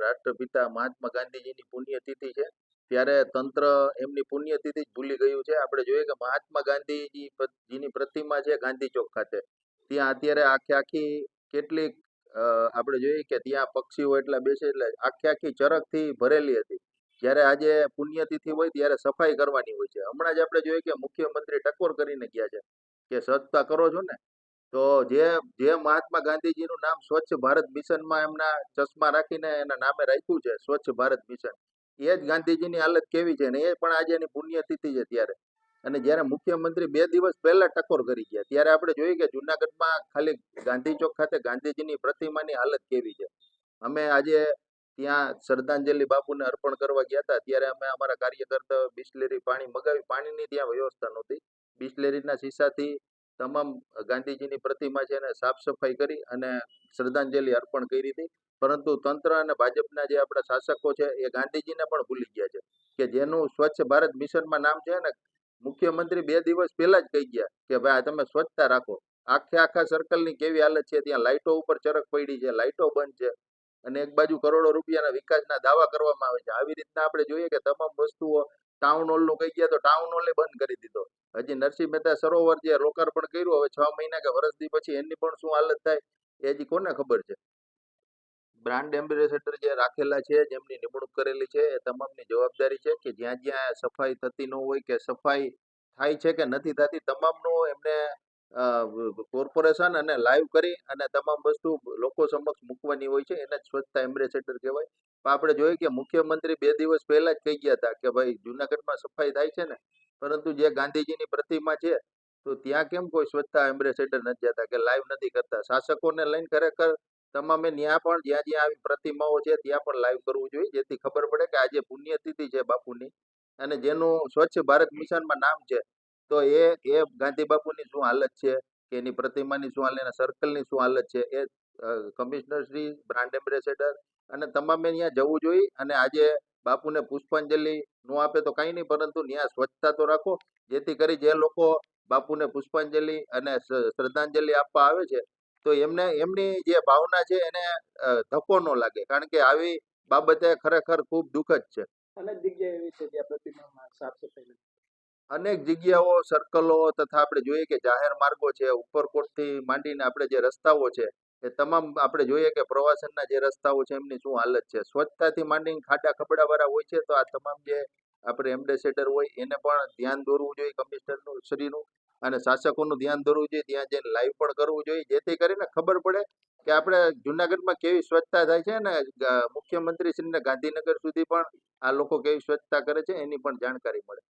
રાષ્ટ્રપિતા મહાત્મા ગાંધીજીની પુણ્યતિથિ છે ત્યારે તંત્ર એમની પુણ્યતિથિ જ ભૂલી ગયું છે. આપણે જોઈએ કે મહાત્મા ગાંધીજીની પ્રતિમા છે ગાંધી ચોક ખાતે, ત્યાં અત્યારે આખી કેટલીક આપણે જોઈએ કે ત્યાં પક્ષીઓ એટલા બેસે એટલે આખી ચરકથી ભરેલી હતી. જ્યારે આજે પુણ્યતિથિ હોય ત્યારે સફાઈ કરવાની હોય છે. હમણાં જ આપણે જોઈએ કે મુખ્યમંત્રી ટકોર કરીને ગયા છે કે સ્વચ્છતા કરો છો ને, તો જે મહાત્મા ગાંધીજીનું નામ સ્વચ્છ ભારત મિશનમાં એમના ચશ્મા રાખીને એના નામે રાખ્યું છે સ્વચ્છ ભારત મિશન, એ જ ગાંધીજીની હાલત કેવી છે ને એ પણ આજે એની પુણ્યતિથિ છે ત્યારે. અને જ્યારે મુખ્યમંત્રી 2 દિવસ પહેલા ટકોર કરી ગયા ત્યારે આપણે જોઈએ કે જુનાગઢમાં ખાલી ગાંધી ચોક ખાતે ગાંધીજીની પ્રતિમાની હાલત કેવી છે. અમે આજે ત્યાં શ્રદ્ધાંજલિ બાપુને અર્પણ કરવા ગયા હતા ત્યારે અમે અમારા કાર્યકર્તા બિસ્લેરી પાણી મગાવી, પાણીની ત્યાં વ્યવસ્થા નહોતી. બિસ્લેરીના શીશાથી તમામ ગાંધીજીની પ્રતિમા છે એને સાફ સફાઈ કરી અને શ્રદ્ધાંજલિ અર્પણ કરી હતી. પરંતુ તંત્ર અને ભાજપના જે આપણા શાસકો છે એ ગાંધીજીને પણ ભૂલી ગયા છે કે જેનું સ્વચ્છ ભારત મિશનમાં નામ છે ને, મુખ્યમંત્રી 2 દિવસ પહેલા જ કહી ગયા કે ભાઈ તમે સ્વચ્છતા રાખો. આખા સર્કલની કેવી હાલત છે, ત્યાં લાઇટો ઉપર ચરક પડી છે, લાઇટો બંધ છે અને એક બાજુ કરોડો રૂપિયાના વિકાસના દાવા કરવામાં આવે છે. આવી રીતના આપણે જોઈએ કે તમામ વસ્તુઓ ટાઉન હોલનું કહી ગયા તો ટાઉન હોલે બંધ કરી દીધો. હજી નરસિંહ મહેતા સરોવર જે લોકાર્પણ કર્યું હવે 6 મહિના કે વર્ષથી પછી એની પણ શું હાલત થાય એ હજી કોને ખબર છે. બ્રાન્ડ એમ્બેસેડર જે રાખેલા છે જેમની નિમણૂક કરેલી છે એ તમામની જવાબદારી છે કે જ્યાં જ્યાં સફાઈ થતી ન હોય કે સફાઈ થાય છે કે નથી થતી તમામનું એમને કોર્પોરેશન અને લાઈવ કરી અને તમામ વસ્તુ લોકો સમક્ષ મૂકવાની હોય છે. એને જ સ્વચ્છતા એમ્બેસેડર કહેવાય. પણ આપણે જોઈએ કે મુખ્યમંત્રી 2 દિવસ પહેલા જ કહી ગયા હતા કે ભાઈ જુનાગઢમાં સફાઈ થાય છે ને, પરંતુ જે ગાંધીજીની પ્રતિમા છે તો ત્યાં કેમ કોઈ સ્વચ્છતા એમ્બેસેડર નથી જતા કે લાઈવ નથી કરતા. શાસકોને લઈને ખરેખર તમામે ત્યાં પણ જ્યાં જ્યાં આવી પ્રતિમાઓ છે ત્યાં પણ લાઈવ કરવું જોઈએ જેથી ખબર પડે કે આજે પુણ્યતિથિ છે બાપુની અને જેનું સ્વચ્છ ભારત મિશનમાં નામ છે તો એ ગાંધી બાપુની શું હાલત છે કે એની પ્રતિમાની શું હાલત, એના સર્કલની શું હાલત છે એ કમિશનર શ્રી, બ્રાન્ડ એમ્બેસેડર અને તમામે ત્યાં જવું જોઈએ. અને આજે બાપુને પુષ્પાંજલિ ન આપે તો કંઈ નહીં, પરંતુ ત્યાં સ્વચ્છતા તો રાખો જેથી કરી જે લોકો બાપુને પુષ્પાંજલિ અને શ્રદ્ધાંજલિ આપવા આવે છે તો એમની જે ભાવના છે એને ધક્કો ન લાગે, કારણ કે આવી બાબતે ખરેખર ખૂબ દુઃખદ છે. અનેક જગ્યાએ એવી છે જ્યાં પ્રતિમામાં સાફ સફાઈ નથી. અનેક જગ્યાઓ, સર્કલો તથા આપણે જોઈએ કે જાહેર માર્ગો છે, ઉપરકોટથી માંડીને આપણે જે રસ્તાઓ છે એ તમામ આપણે જોઈએ કે પ્રવાસનના જે રસ્તાઓ છે એમની શું હાલત છે. સ્વચ્છતાથી માંડીને ખાડા ખબડાવાળા હોય છે તો આ તમામ જે આપણે એમ્બેસેડર હોય એને પણ ધ્યાન દોરવું જોઈએ કમિશનરનું શ્રીનું અને શાસકોનું ધ્યાન દોરવું જોઈએ. ત્યાં જઈને લાઈવ પણ કરવું જોઈએ જેથી કરીને ખબર પડે કે આપણે જુનાગઢમાં કેવી સ્વચ્છતા થાય છે ને મુખ્યમંત્રી શ્રીને ગાંધીનગર સુધી પણ આ લોકો કેવી સ્વચ્છતા કરે છે એની પણ જાણકારી મળે.